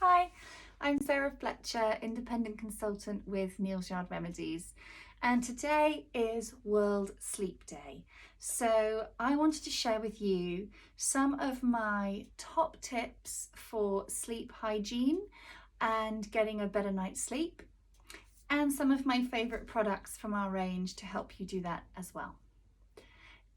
Hi, I'm Sarah Fletcher, independent consultant with Neal Remedies, and today is World Sleep Day. So I wanted to share with you some of my top tips for sleep hygiene and getting a better night's sleep, and some of my favourite products from our range to help you do that as well.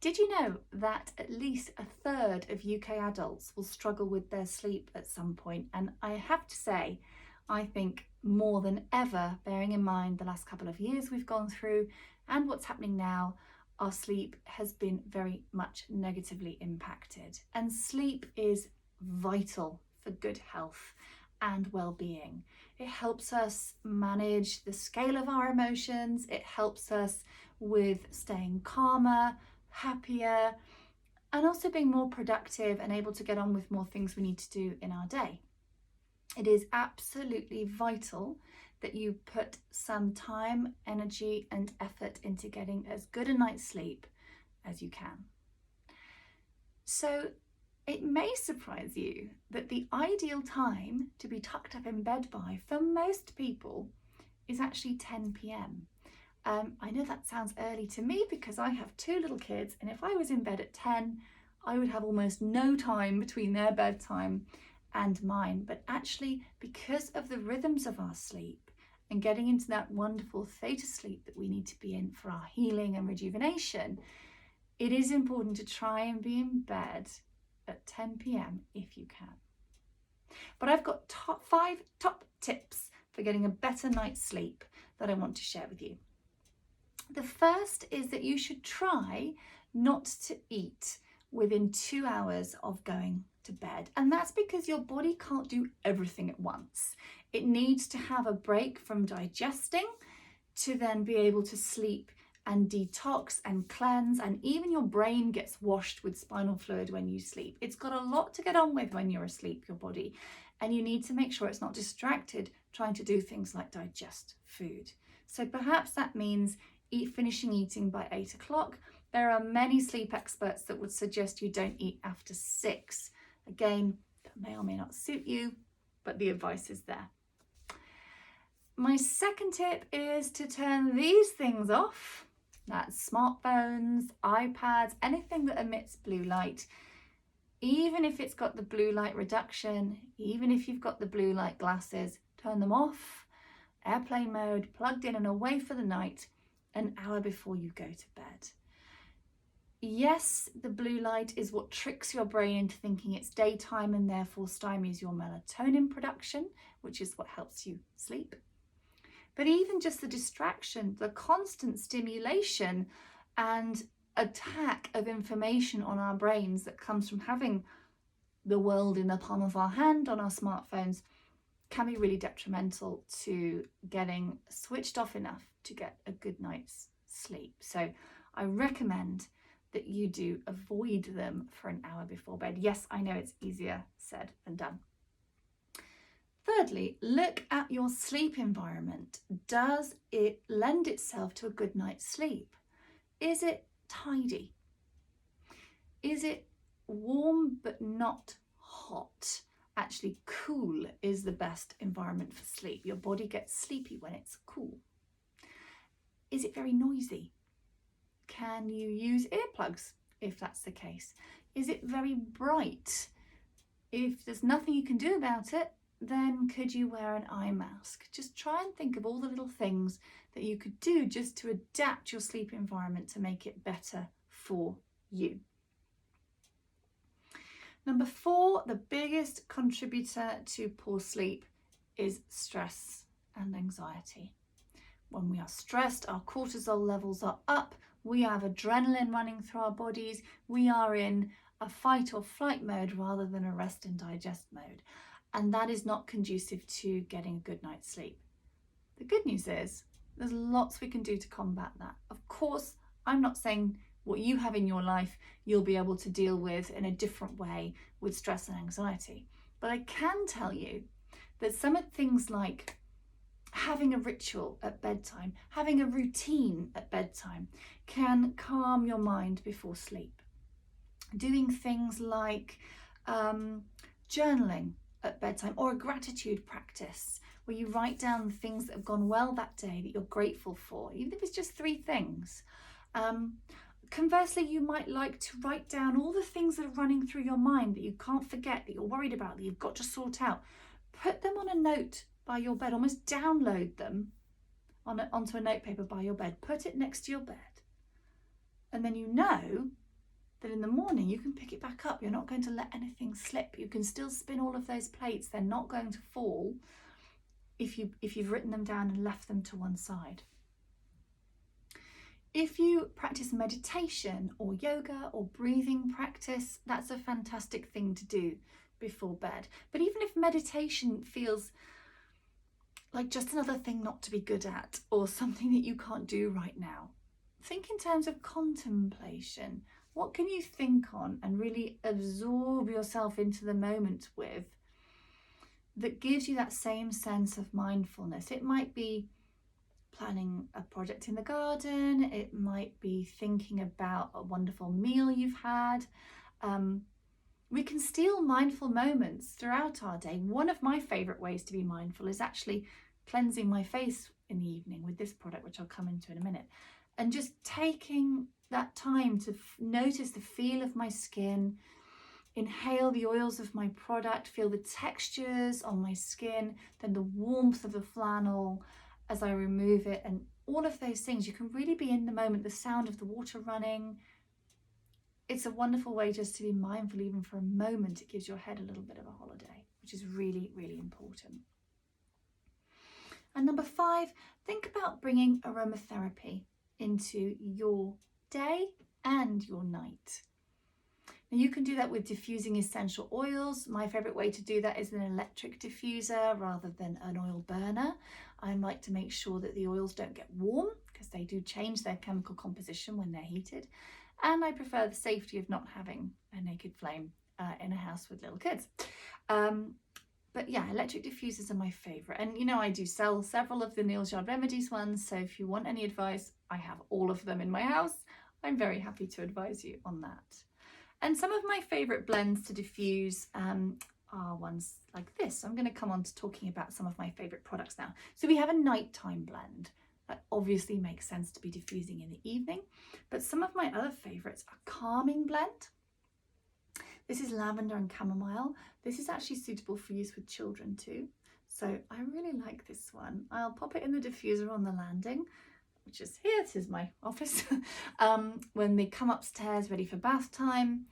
Did you know that at least a third of UK adults will struggle with their sleep at some point? And I have to say, I think more than ever, bearing in mind the last couple of years we've gone through and what's happening now, our sleep has been very much negatively impacted. And sleep is vital for good health and well-being. It helps us manage the scale of our emotions. It helps us with staying calmer, happier, and also being more productive and able to get on with more things we need to do in our day. It is absolutely vital that you put some time, energy, and effort into getting as good a night's sleep as you can. So it may surprise you that the ideal time to be tucked up in bed by for most people is actually 10 p.m. I know that sounds early to me because I have two little kids, and if I was in bed at 10, I would have almost no time between their bedtime and mine. But actually, because of the rhythms of our sleep and getting into that wonderful theta sleep that we need to be in for our healing and rejuvenation, it is important to try and be in bed at 10 p.m. if you can. But I've got five top tips for getting a better night's sleep that I want to share with you. The first is that you should try not to eat within 2 hours of going to bed. And that's because your body can't do everything at once. It needs to have a break from digesting to then be able to sleep and detox and cleanse, and even your brain gets washed with spinal fluid when you sleep. It's got a lot to get on with when you're asleep, your body, and you need to make sure it's not distracted trying to do things like digest food. So perhaps that means finishing eating by 8 o'clock. There are many sleep experts that would suggest you don't eat after 6. Again, that may or may not suit you, but the advice is there. My second tip is to turn these things off. That's smartphones, iPads, anything that emits blue light. Even if it's got the blue light reduction, even if you've got the blue light glasses, turn them off, airplane mode, plugged in and away for the night, an hour before you go to bed. Yes, the blue light is what tricks your brain into thinking it's daytime and therefore stymies your melatonin production, which is what helps you sleep. But even just the distraction, the constant stimulation and attack of information on our brains that comes from having the world in the palm of our hand on our smartphones can be really detrimental to getting switched off enough to get a good night's sleep. So I recommend that you do avoid them for an hour before bed. Yes, I know it's easier said than done. Thirdly, look at your sleep environment. Does it lend itself to a good night's sleep? Is it tidy? Is it warm but not hot? Actually, cool is the best environment for sleep. Your body gets sleepy when it's cool. Is it very noisy? Can you use earplugs if that's the case? Is it very bright? If there's nothing you can do about it, then could you wear an eye mask? Just try and think of all the little things that you could do just to adapt your sleep environment to make it better for you. Number 4, the biggest contributor to poor sleep is stress and anxiety. When we are stressed, our cortisol levels are up, we have adrenaline running through our bodies, we are in a fight or flight mode rather than a rest and digest mode. And that is not conducive to getting a good night's sleep. The good news is there's lots we can do to combat that. Of course, I'm not saying what you have in your life you'll be able to deal with in a different way with stress and anxiety. But I can tell you that some of things like having a ritual at bedtime, having a routine at bedtime can calm your mind before sleep. Doing things like journaling at bedtime, or a gratitude practice where you write down the things that have gone well that day that you're grateful for, even if it's just 3 things. Conversely, you might like to write down all the things that are running through your mind that you can't forget, that you're worried about, that you've got to sort out. Put them on a note by your bed, almost download them onto a notepaper by your bed. Put it next to your bed. And then you know that in the morning you can pick it back up. You're not going to let anything slip. You can still spin all of those plates. They're not going to fall if you've written them down and left them to one side. If you practice meditation or yoga or breathing practice, that's a fantastic thing to do before bed. But even if meditation feels like just another thing not to be good at, or something that you can't do right now, think in terms of contemplation. What can you think on and really absorb yourself into the moment with that gives you that same sense of mindfulness? It might be planning a project in the garden. It might be thinking about a wonderful meal you've had. We can steal mindful moments throughout our day. One of my favourite ways to be mindful is actually cleansing my face in the evening with this product, which I'll come into in a minute, and just taking that time to notice the feel of my skin, inhale the oils of my product, feel the textures on my skin, then the warmth of the flannel as I remove it, and all of those things. You can really be in the moment, the sound of the water running. It's a wonderful way just to be mindful, even for a moment. It gives your head a little bit of a holiday, which is really, really important. And number 5, think about bringing aromatherapy into your day and your night. Now you can do that with diffusing essential oils. My favourite way to do that is an electric diffuser rather than an oil burner. I like to make sure that the oils don't get warm because they do change their chemical composition when they're heated. And I prefer the safety of not having a naked flame in a house with little kids. But yeah, electric diffusers are my favourite. And you know, I do sell several of the Neal's Yard Remedies ones. So if you want any advice, I have all of them in my house. I'm very happy to advise you on that. And some of my favourite blends to diffuse are ones like this. I'm going to come on to talking about some of my favourite products now. So we have a nighttime blend. That obviously makes sense to be diffusing in the evening. But some of my other favourites are calming blend. This is lavender and chamomile. This is actually suitable for use with children too. So I really like this one. I'll pop it in the diffuser on the landing, which is here. This is my office. When they come upstairs ready for bath time,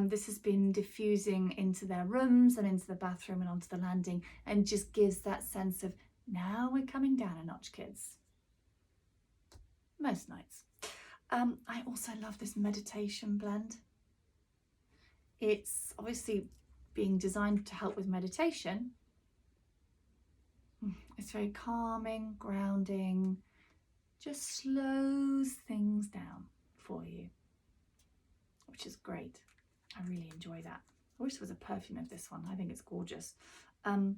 this has been diffusing into their rooms and into the bathroom and onto the landing, and just gives that sense of, now we're coming down a notch, kids. Most nights. I also love this meditation blend. It's obviously being designed to help with meditation. It's very calming, grounding, just slows things down for you, which is great. I really enjoy that. I wish there was a perfume of this one. I think it's gorgeous. And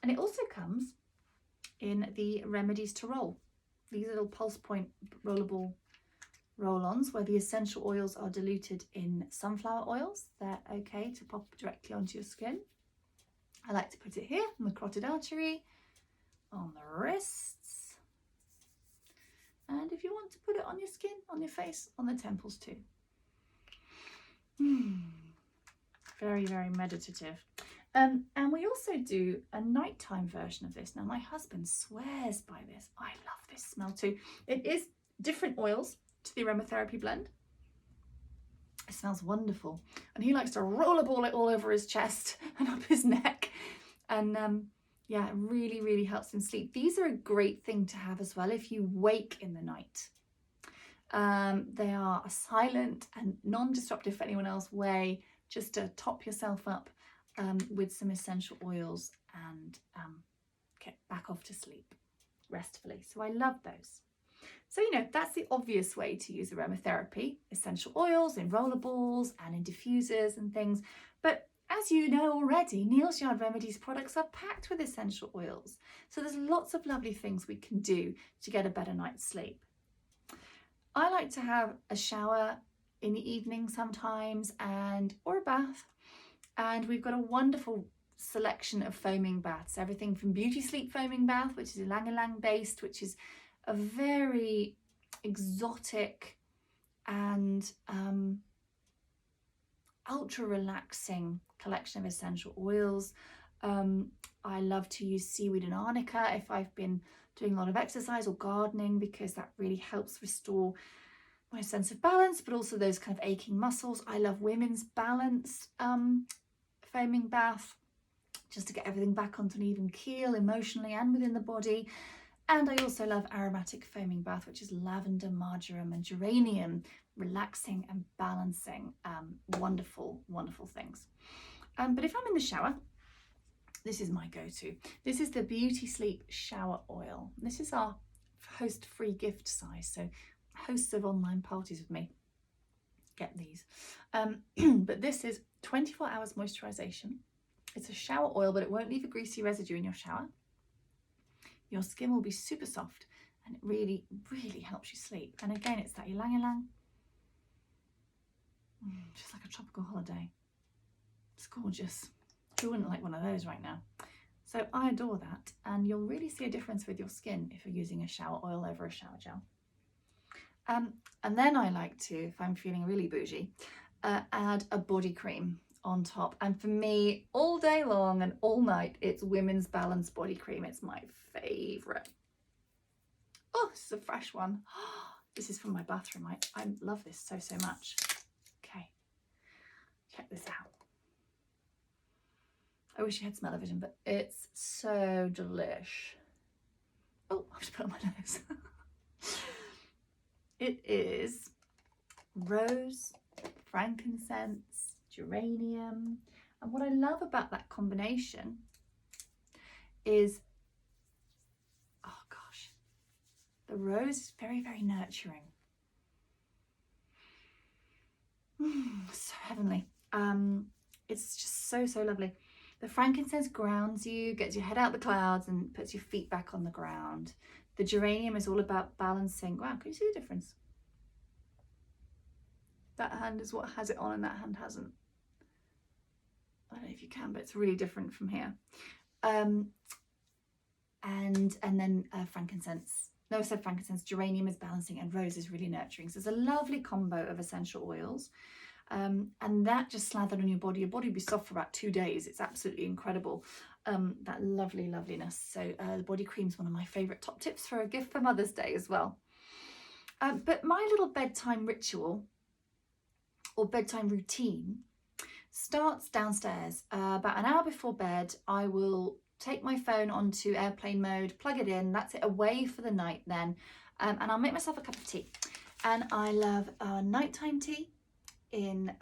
it also comes in the Remedies to roll. These little pulse point rollable roll-ons where the essential oils are diluted in sunflower oils. They're okay to pop directly onto your skin. I like to put it here on the carotid artery, on the wrists, and if you want to put it on your skin, on your face, on the temples too. Very, very meditative. And we also do a nighttime version of this. Now my husband swears by this. I love this smell too. It is different oils to the aromatherapy blend. It smells wonderful, and he likes to rollerball it all over his chest and up his neck, and yeah, it really, really helps him sleep. These are a great thing to have as well if you wake in the night. They are a silent and non-disruptive for anyone else way just to top yourself up with some essential oils and get back off to sleep restfully. So I love those. So, you know, that's the obvious way to use aromatherapy, essential oils in rollerballs and in diffusers and things. But as you know already, Neal's Yard Remedies products are packed with essential oils. So there's lots of lovely things we can do to get a better night's sleep. I like to have a shower in the evening sometimes, or a bath. And we've got a wonderful selection of foaming baths, everything from Beauty Sleep foaming bath, which is ylang-ylang based, which is a very exotic and ultra relaxing collection of essential oils. I love to use seaweed and arnica if I've been doing a lot of exercise or gardening, because that really helps restore my sense of balance, but also those kind of aching muscles. I love women's balance foaming bath, just to get everything back onto an even keel emotionally and within the body. And I also love aromatic foaming bath, which is lavender, marjoram and geranium, relaxing and balancing. Wonderful, wonderful things. But if I'm in the shower, this is my go-to. This is the Beauty Sleep shower oil. This is our host free gift size, so hosts of online parties with me get these. But this is 24 hours moisturization. It's a shower oil, but it won't leave a greasy residue in your shower. Your skin will be super soft, and it really, really helps you sleep. And again, it's that ylang-ylang. Just like a tropical holiday. It's gorgeous. Who wouldn't like one of those right now? So I adore that, and you'll really see a difference with your skin if you're using a shower oil over a shower gel. And then I like to, if I'm feeling really bougie, add a body cream on top. And for me, all day long and all night, it's Women's Balance body cream. It's my favorite. Oh, this is a fresh one. This is from my bathroom. I love this so, so much. Okay, check this out. I wish you had smell-o-vision, but it's so delish. Oh, I'll just put it on my nose. It is rose, frankincense, geranium. And what I love about that combination is, oh gosh, the rose is very, very nurturing. So heavenly. It's just so, so lovely. The frankincense grounds you, gets your head out the clouds and puts your feet back on the ground. The geranium is all about balancing. Wow, can you see the difference? That hand is what has it on and that hand hasn't. I don't know if you can, but it's really different from here. And then frankincense. No, I said frankincense. Geranium is balancing and rose is really nurturing. So it's a lovely combo of essential oils. And that just slathered on your body will be soft for about 2 days. It's absolutely incredible. That lovely loveliness. So the body cream is one of my favorite top tips for a gift for Mother's Day as well. But my little bedtime ritual or bedtime routine starts downstairs. About an hour before bed, I will take my phone onto airplane mode, plug it in, that's it, away for the night then. And I'll make myself a cup of tea. And I love nighttime tea in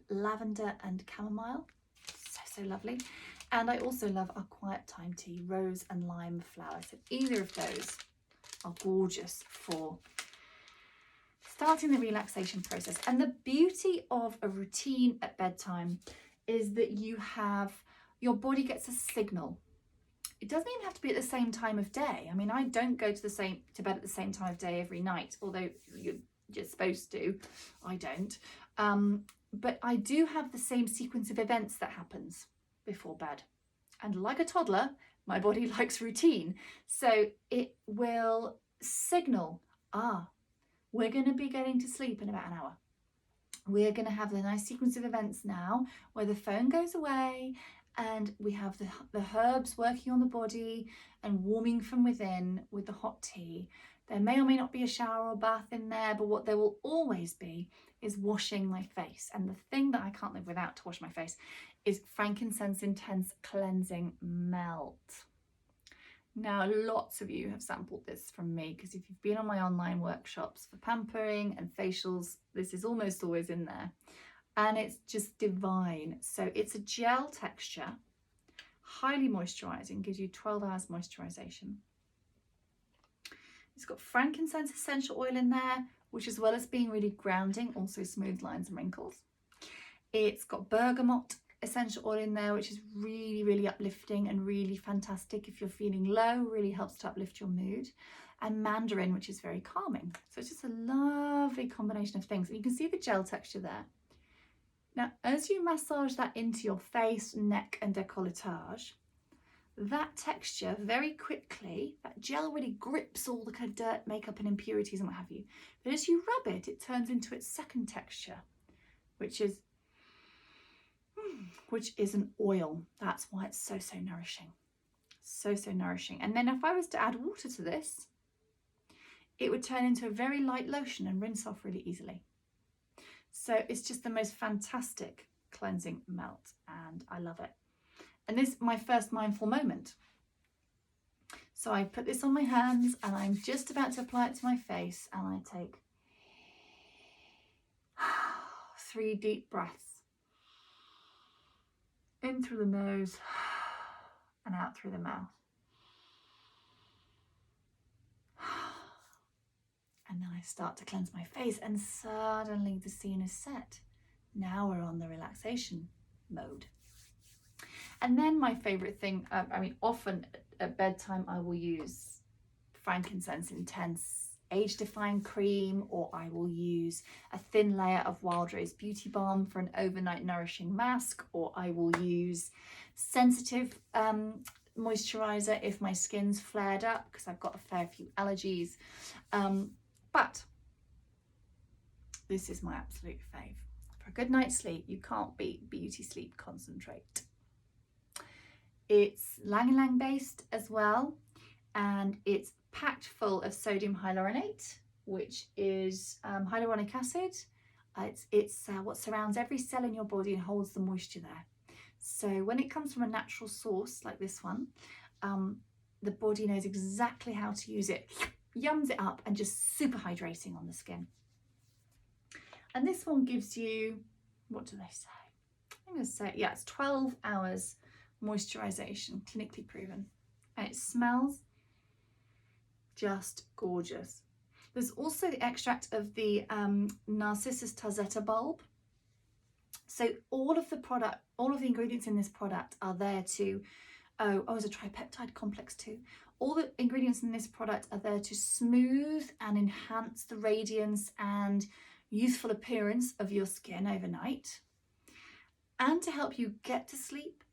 lavender and chamomile. So, so lovely. And I also love our quiet time tea, rose and lime flower. So either of those are gorgeous for starting the relaxation process. And the beauty of a routine at bedtime is that your body gets a signal. It doesn't even have to be at the same time of day. I mean, I don't go to bed at the same time of day every night, although you're supposed to. I don't. But I do have the same sequence of events that happens before bed. And like a toddler, my body likes routine. So it will signal, we're going to be getting to sleep in about an hour. We're going to have the nice sequence of events now where the phone goes away and we have the herbs working on the body and warming from within with the hot tea. There may or may not be a shower or bath in there, but what there will always be is washing my face. And the thing that I can't live without to wash my face is frankincense intense cleansing melt. Now, lots of you have sampled this from me, because if you've been on my online workshops for pampering and facials, this is almost always in there. And it's just divine. So it's a gel texture, highly moisturizing, gives you 12 hours moisturization. It's got frankincense essential oil in there, which, as well as being really grounding, also smooth lines and wrinkles. It's got bergamot essential oil in there, which is really, really uplifting and really fantastic if you're feeling low, really helps to uplift your mood. And mandarin, which is very calming. So it's just a lovely combination of things. And you can see the gel texture there. Now, as you massage that into your face, neck and décolletage, that texture very quickly, that gel really grips all the kind of dirt, makeup and impurities and what have you. But as you rub it, it turns into its second texture, which is an oil. That's why it's so nourishing. So nourishing. And then if I was to add water to this, it would turn into a very light lotion and rinse off really easily. So it's just the most fantastic cleansing melt, and I love it. And this is my first mindful moment. So I put this on my hands and I'm just about to apply it to my face, and I take 3 deep breaths. In through the nose and out through the mouth. And then I start to cleanse my face, and suddenly the scene is set. Now we're on the relaxation mode. And then my favorite thing, often at bedtime I will use frankincense intense age-defying cream, or I will use a thin layer of wild rose beauty balm for an overnight nourishing mask, or I will use sensitive moisturizer if my skin's flared up, because I've got a fair few allergies. But this is my absolute fave. For a good night's sleep, you can't beat Beauty Sleep Concentrate. It's ylang-ylang based as well, and it's packed full of sodium hyaluronate, which is hyaluronic acid. It's what surrounds every cell in your body and holds the moisture there. So when it comes from a natural source like this one, the body knows exactly how to use it, yums it up, and just super hydrating on the skin. And this one gives you, what do they say? I'm going to say, yeah, it's 12 hours moisturization, clinically proven. And it smells just gorgeous. There's also the extract of the Narcissus tarzetta bulb. So all of the ingredients in this product are there to, there's a tripeptide complex too. All the ingredients in this product are there to smooth and enhance the radiance and youthful appearance of your skin overnight, and to help you get to sleep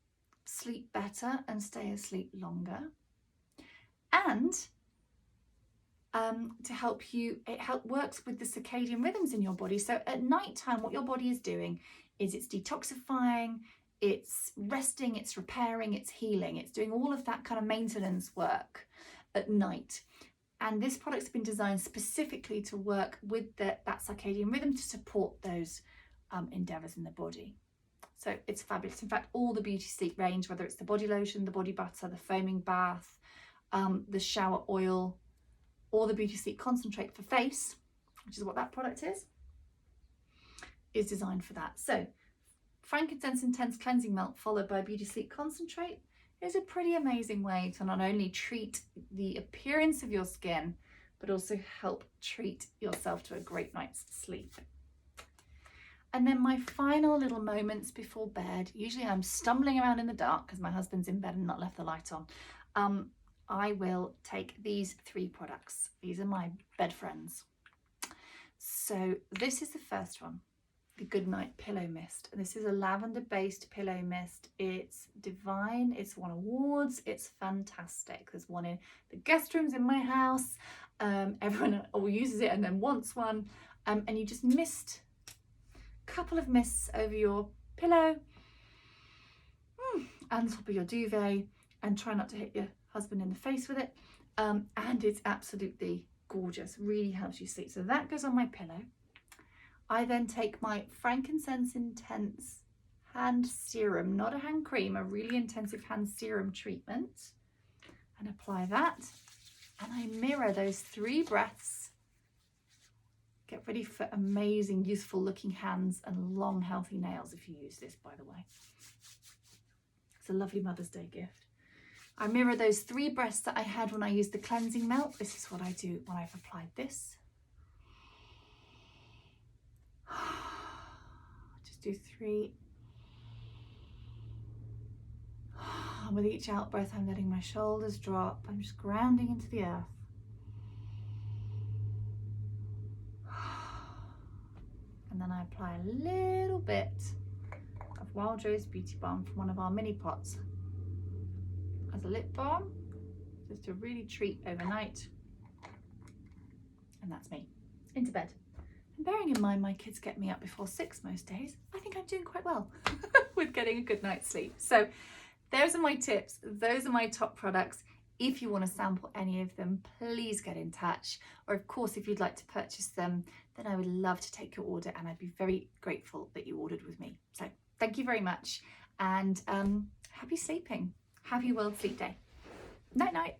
better and stay asleep longer, and to help you, works with the circadian rhythms in your body. So at night time, what your body is doing is it's detoxifying, it's resting, it's repairing, it's healing, it's doing all of that kind of maintenance work at night. And this product's been designed specifically to work with that circadian rhythm to support those endeavours in the body. So it's fabulous. In fact, all the Beauty Sleep range, whether it's the body lotion, the body butter, the foaming bath, the shower oil, or the Beauty Sleep concentrate for face, which is what that product is designed for that. So frankincense intense cleansing melt followed by Beauty Sleep concentrate is a pretty amazing way to not only treat the appearance of your skin, but also help treat yourself to a great night's sleep. And then my final little moments before bed, usually I'm stumbling around in the dark because my husband's in bed and not left the light on. I will take these 3 products. These are my bed friends. So this is the first one, the Goodnight Pillow Mist. This is a lavender based pillow mist. It's divine, it's won awards, it's fantastic. There's one in the guest rooms in my house. Everyone all uses it and then wants one. And you just mist, a couple of mists over your pillow and the top of your duvet, and try not to hit your husband in the face with it. And it's absolutely gorgeous, really helps you sleep. So that goes on my pillow. I then take my frankincense intense hand serum, not a hand cream, a really intensive hand serum treatment, and apply that. And I mirror those 3 breaths. Get ready for amazing, youthful looking hands and long, healthy nails if you use this, by the way. It's a lovely Mother's Day gift. I mirror those 3 breaths that I had when I used the cleansing melt. This is what I do when I've applied this. Just do 3. And with each out breath, I'm letting my shoulders drop. I'm just grounding into the earth. And then I apply a little bit Wild Rose Beauty Balm from one of our mini pots as a lip balm, just to really treat overnight. And that's me, into bed. And bearing in mind my kids get me up before 6 most days, I think I'm doing quite well with getting a good night's sleep. So those are my tips, those are my top products. If you want to sample any of them, please get in touch. Or of course, if you'd like to purchase them, then I would love to take your order, and I'd be very grateful that you ordered with me. So thank you very much, and happy sleeping. Happy World Sleep Day. Night night.